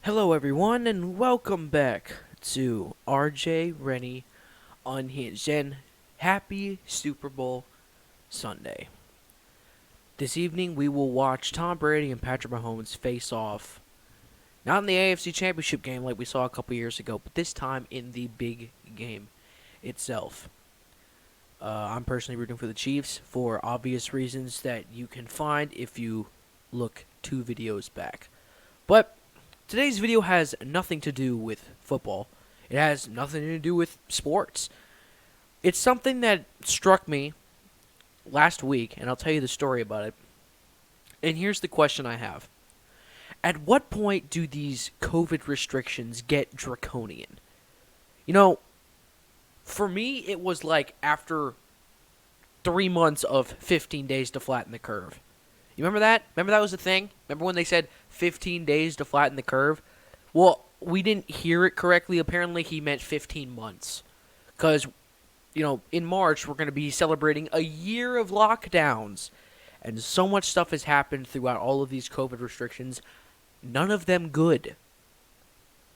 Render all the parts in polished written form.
Hello, everyone, and welcome back to RJ Rennie Unhinged. And happy Super Bowl Sunday. This evening, we will watch Tom Brady and Patrick Mahomes face off, not in the AFC Championship game like we saw a couple years ago, but this time in the big game itself. I'm personally rooting for the Chiefs for obvious reasons that you can find if you look 2 videos back. But today's video has nothing to do with football. It has nothing to do with sports. It's something that struck me last week, and I'll tell you the story about it. And here's the question I have. At what point do these COVID restrictions get draconian? You know, for me, it was like after 3 months of 15 days to flatten the curve. You remember that? Remember that was a thing? Remember when they said 15 days to flatten the curve? Well, we didn't hear it correctly. Apparently, he meant 15 months. Because, in March, we're going to be celebrating a year of lockdowns. And so much stuff has happened throughout all of these COVID restrictions. None of them good.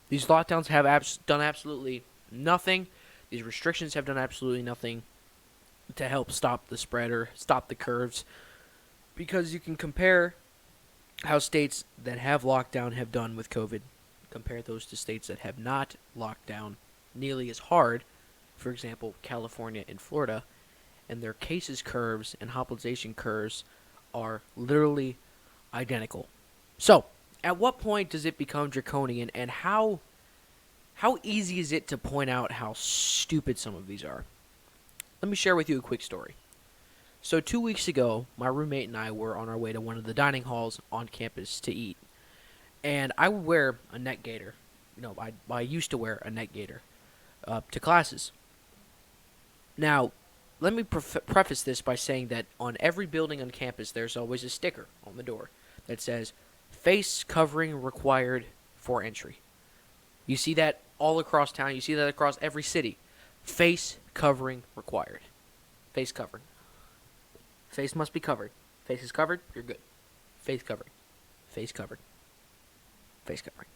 These lockdowns have done absolutely nothing. These restrictions have done absolutely nothing to help stop the spread or stop the curves. Because you can compare how states that have lockdown have done with COVID. Compare those to states that have not locked down nearly as hard. For example, California and Florida. And their cases curves and hospitalization curves are literally identical. So, at what point does it become draconian, and how easy is it to point out how stupid some of these are? Let me share with you a quick story. So 2 weeks ago, my roommate and I were on our way to one of the dining halls on campus to eat. And I would wear a neck gaiter. I used to wear a neck gaiter to classes. Now, let me preface this by saying that on every building on campus, there's always a sticker on the door that says, face covering required for entry. You see that all across town. You see that across every city. Face covering required. Face covering. Face must be covered. Face is covered, you're good. Face covered. Face covered. Face covering.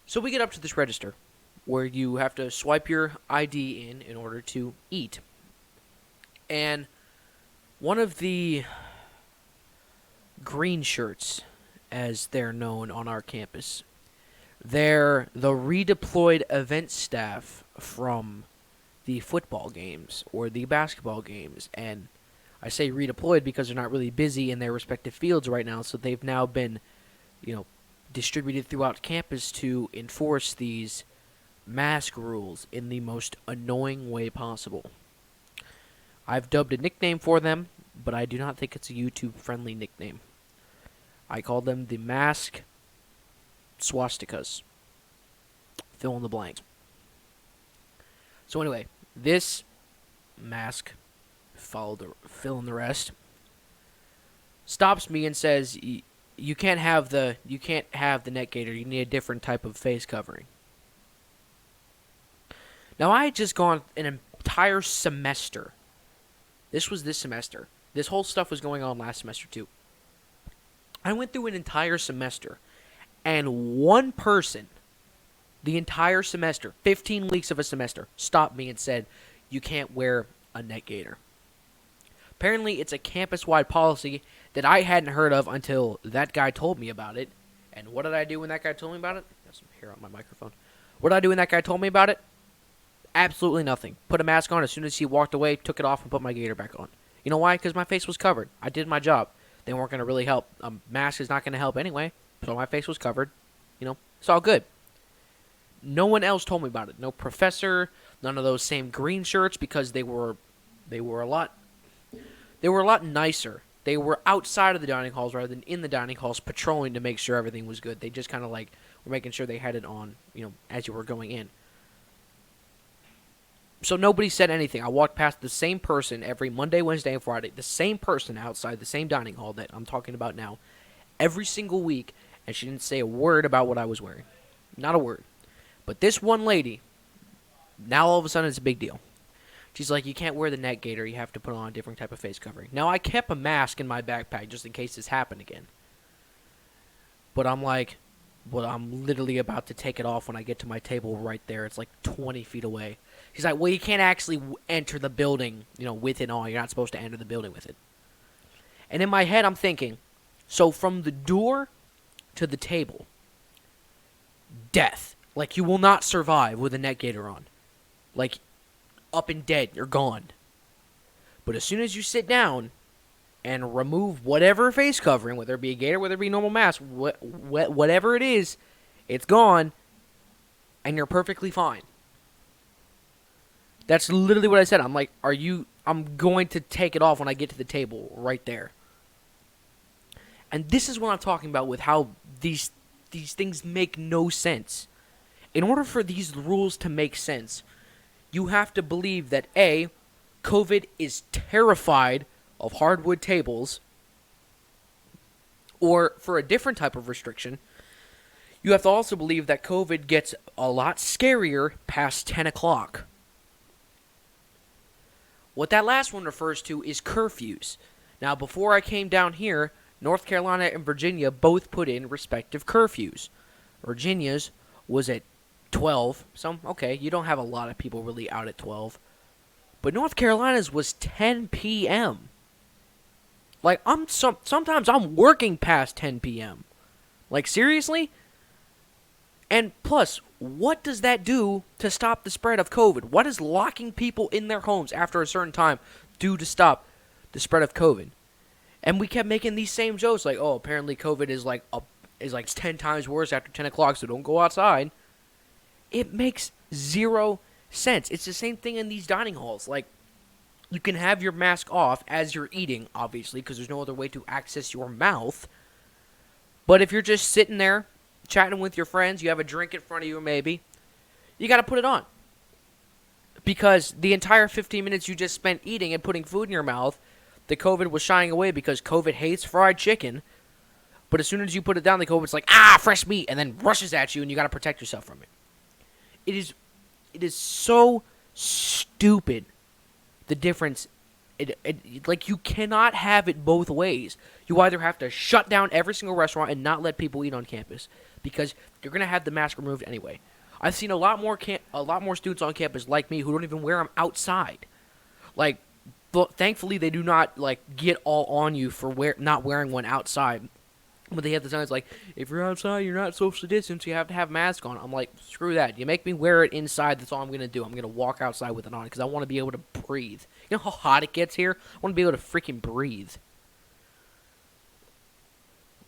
So we get up to this register where you have to swipe your ID in order to eat. And one of the green shirts, as they're known on our campus, they're the redeployed event staff from the football games or the basketball games. And I say redeployed because they're not really busy in their respective fields right now, so they've now been, distributed throughout campus to enforce these mask rules in the most annoying way possible. I've dubbed a nickname for them, but I do not think it's a YouTube-friendly nickname. I call them the mask swastikas. Fill in the blank. So anyway, this mask, fill in the rest, stops me and says, "You can't have the neck gaiter. You need a different type of face covering." Now I had just gone an entire semester. This was this semester. This whole stuff was going on last semester too. I went through an entire semester, and one person, the entire semester, 15 weeks of a semester, stopped me and said, "You can't wear a neck gaiter." Apparently, it's a campus-wide policy that I hadn't heard of until that guy told me about it. And what did I do when that guy told me about it? Got some hair on my microphone. What did I do when that guy told me about it? Absolutely nothing. Put a mask on. As soon as he walked away, took it off and put my gaiter back on. You know why? Because my face was covered. I did my job. They weren't going to really help. A mask is not going to help anyway. So my face was covered. It's all good. No one else told me about it. No professor. None of those same green shirts, because they were a lot nicer. They were outside of the dining halls rather than in the dining halls, patrolling to make sure everything was good. They just kind of were making sure they had it on, as you were going in. So nobody said anything. I walked past the same person every Monday, Wednesday, and Friday. The same person outside the same dining hall that I'm talking about now. Every single week. And she didn't say a word about what I was wearing. Not a word. But this one lady, now all of a sudden it's a big deal. She's like, "You can't wear the neck gaiter. You have to put on a different type of face covering." Now, I kept a mask in my backpack just in case this happened again. But I'm like, Well, I'm literally about to take it off when I get to my table right there. It's like 20 feet away. He's like, well, you can't actually enter the building, with it on. You're not supposed to enter the building with it. And in my head, I'm thinking, so from the door to the table, death. Like, you will not survive with a neck gaiter on. Like, up and dead, you're gone. But as soon as you sit down and remove whatever face covering, whether it be a gaiter, whether it be a normal mask, whatever it is, it's gone, and you're perfectly fine. That's literally what I said. I'm like, I'm going to take it off when I get to the table right there. And this is what I'm talking about with how these things make no sense. In order for these rules to make sense, you have to believe that A, COVID is terrified of hardwood tables, or for a different type of restriction, you have to also believe that COVID gets a lot scarier past 10 o'clock. What that last one refers to is curfews. Now, before I came down here, North Carolina and Virginia both put in respective curfews. Virginia's was at 12. So, okay, you don't have a lot of people really out at 12. But North Carolina's was 10 p.m. Like, sometimes I'm working past 10 p.m. Like, seriously? And plus, what does that do to stop the spread of COVID? What does locking people in their homes after a certain time do to stop the spread of COVID? And we kept making these same jokes, like, oh, apparently COVID is like 10 times worse after 10 o'clock, so don't go outside. It makes zero sense. It's the same thing in these dining halls. Like, you can have your mask off as you're eating, obviously, because there's no other way to access your mouth. But if you're just sitting there, chatting with your friends, you have a drink in front of you maybe, you got to put it on. Because the entire 15 minutes you just spent eating and putting food in your mouth, the COVID was shying away because COVID hates fried chicken. But as soon as you put it down, the COVID's like, fresh meat, and then rushes at you, and you got to protect yourself from it. It is so stupid, the difference. Like, you cannot have it both ways. You either have to shut down every single restaurant and not let people eat on campus, because you're going to have the mask removed anyway. I've seen a lot more students on campus like me who don't even wear them outside. Like, thankfully they do not, like, get all on you for not wearing one outside. But they have the signs like, if you're outside, you're not social distance, you have to have a mask on. I'm like, screw that. You make me wear it inside, that's all I'm going to do. I'm going to walk outside with it on because I want to be able to breathe. You know how hot it gets here? I want to be able to freaking breathe.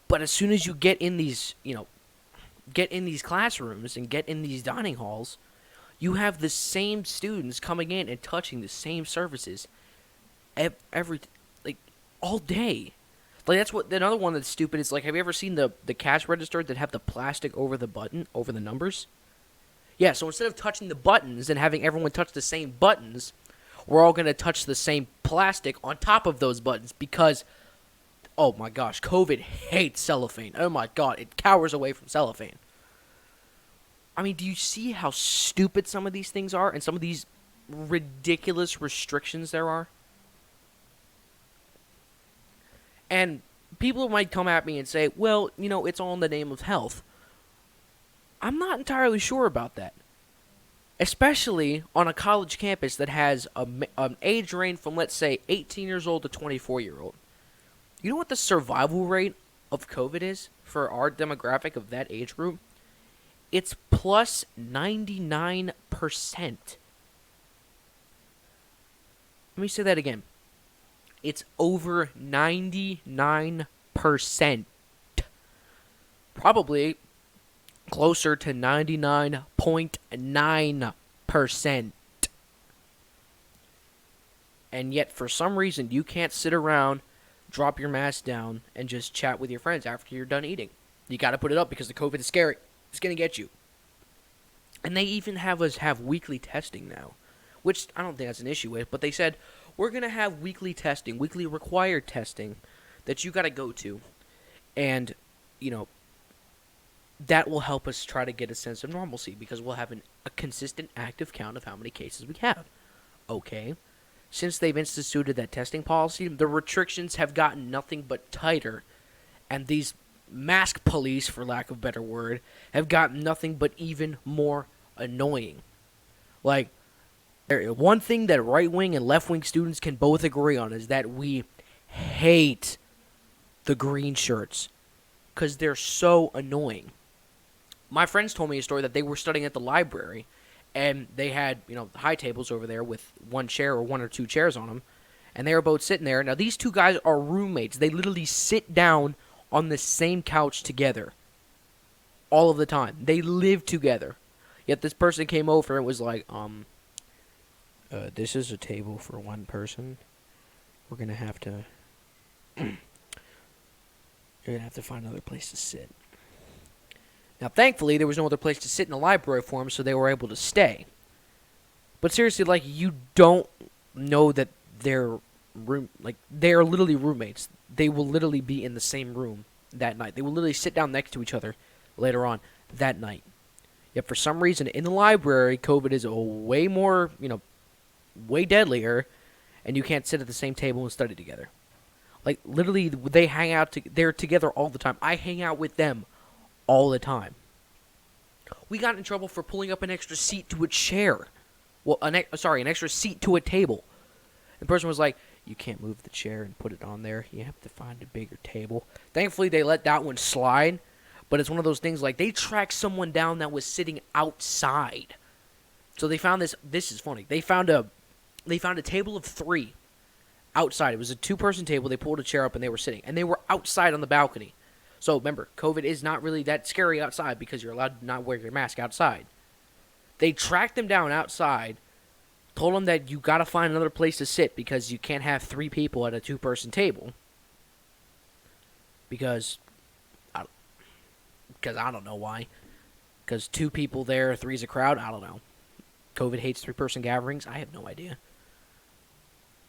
But as soon as you get in these, get in these classrooms and get in these dining halls, you have the same students coming in and touching the same surfaces all day. Like, that's what another one that's stupid is, like, have you ever seen the cash register that have the plastic over the button, over the numbers? Yeah, so instead of touching the buttons and having everyone touch the same buttons, we're all going to touch the same plastic on top of those buttons because, oh my gosh, COVID hates cellophane. Oh my god, it cowers away from cellophane. I mean, do you see how stupid some of these things are and some of these ridiculous restrictions there are? And people might come at me and say, well, it's all in the name of health. I'm not entirely sure about that. Especially on a college campus that has an age range from, let's say, 18 years old to 24-year-old. You know what the survival rate of COVID is for our demographic of that age group? It's plus 99%. Let me say that again. It's over 99%. Probably closer to 99.9%. And yet, for some reason, you can't sit around, drop your mask down, and just chat with your friends after you're done eating. You got to put it up because the COVID is scary. It's going to get you. And they even have us have weekly testing now, which I don't think that's an issue with, but they said, we're going to have weekly testing, weekly required testing that you got to go to. And, that will help us try to get a sense of normalcy because we'll have a consistent active count of how many cases we have. Okay. Since they've instituted that testing policy, the restrictions have gotten nothing but tighter. And these mask police, for lack of a better word, have gotten nothing but even more annoying. Like, one thing that right-wing and left-wing students can both agree on is that we hate the green shirts because they're so annoying. My friends told me a story that they were studying at the library, and they had, high tables over there with one chair or one or two chairs on them, and they were both sitting there. Now, these two guys are roommates. They literally sit down on the same couch together all of the time. They live together. Yet this person came over and was like, this is a table for one person. We're going to have to... You're going to have to find another place to sit. Now, thankfully, there was no other place to sit in the library for them, so they were able to stay. But seriously, like, you don't know that they're literally roommates. They will literally be in the same room that night. They will literally sit down next to each other later on that night. Yet for some reason, in the library, COVID is way more, way deadlier, and you can't sit at the same table and study together. Like, literally, they hang out, they're together all the time. I hang out with them all the time. We got in trouble for pulling up an extra seat to a chair. Well, an extra seat to a table. The person was like, you can't move the chair and put it on there. You have to find a bigger table. Thankfully, they let that one slide. But it's one of those things like they tracked someone down that was sitting outside. So they found this. This is funny. They found a table of 3 outside. It was a 2-person table. They pulled a chair up and they were sitting. And they were outside on the balcony. So remember, COVID is not really that scary outside because you're allowed to not wear your mask outside. They tracked them down outside, told them that you got to find another place to sit because you can't have 3 people at a 2-person table. Because I don't know why. Because 2 people there, 3's a crowd, I don't know. COVID hates 3-person gatherings, I have no idea.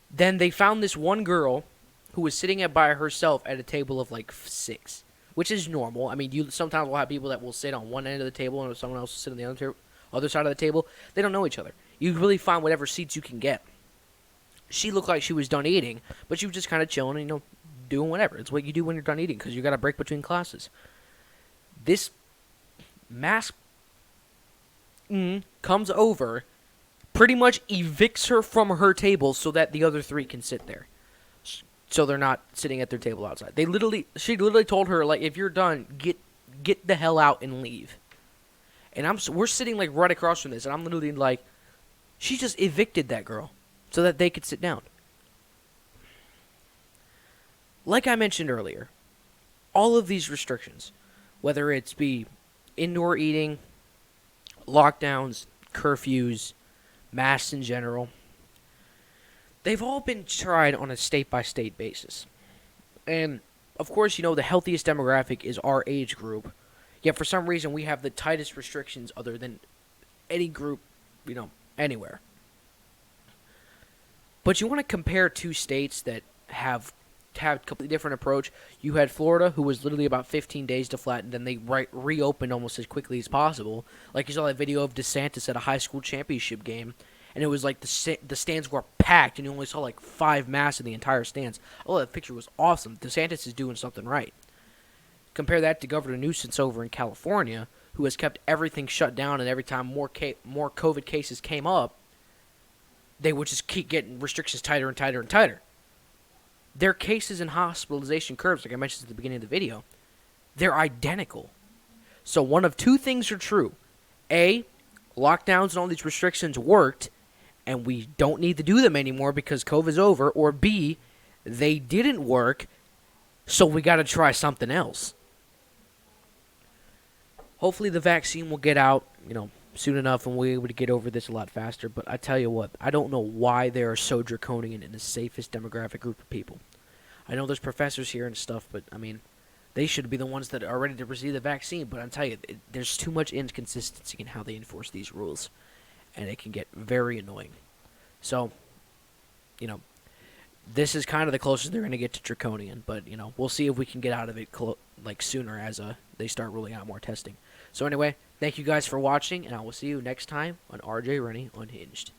Then they found this one girl who was sitting by herself at a table of like 6. Which is normal. I mean, you sometimes will have people that will sit on one end of the table and someone else will sit on the other side of the table. They don't know each other. You really find whatever seats you can get. She looked like she was done eating, but she was just kind of chilling and, doing whatever. It's what you do when you're done eating because you got a break between classes. This mask comes over, pretty much evicts her from her table so that the other 3 can sit there. So they're not sitting at their table outside. She literally told her, like, if you're done, get the hell out and leave. And we're sitting like right across from this, and I'm literally like, she just evicted that girl so that they could sit down. Like I mentioned earlier, all of these restrictions, whether it's be indoor eating, lockdowns, curfews, masks in general, they've all been tried on a state-by-state basis. And, of course, the healthiest demographic is our age group. Yet, for some reason, we have the tightest restrictions other than any group, anywhere. But you want to compare 2 states that have a completely different approach. You had Florida, who was literally about 15 days to flatten, then they reopened almost as quickly as possible. Like you saw that video of DeSantis at a high school championship game. And it was like the stands were packed, and you only saw like 5 masks in the entire stands. Oh, that picture was awesome. DeSantis is doing something right. Compare that to Governor Newsom over in California, who has kept everything shut down, and every time more COVID cases came up, they would just keep getting restrictions tighter and tighter and tighter. Their cases and hospitalization curves, like I mentioned at the beginning of the video, they're identical. So one of 2 things are true. A, lockdowns and all these restrictions worked, and we don't need to do them anymore because COVID's over. Or B, they didn't work, so we got to try something else. Hopefully the vaccine will get out, soon enough, and we'll be able to get over this a lot faster. But I tell you what, I don't know why they are so draconian in the safest demographic group of people. I know there's professors here and stuff, but, they should be the ones that are ready to receive the vaccine. But I'm telling you, there's too much inconsistency in how they enforce these rules. And it can get very annoying. So, this is kind of the closest they're going to get to draconian. But, we'll see if we can get out of it sooner as they start rolling out more testing. So anyway, thank you guys for watching, and I will see you next time on RJ Rennie Unhinged.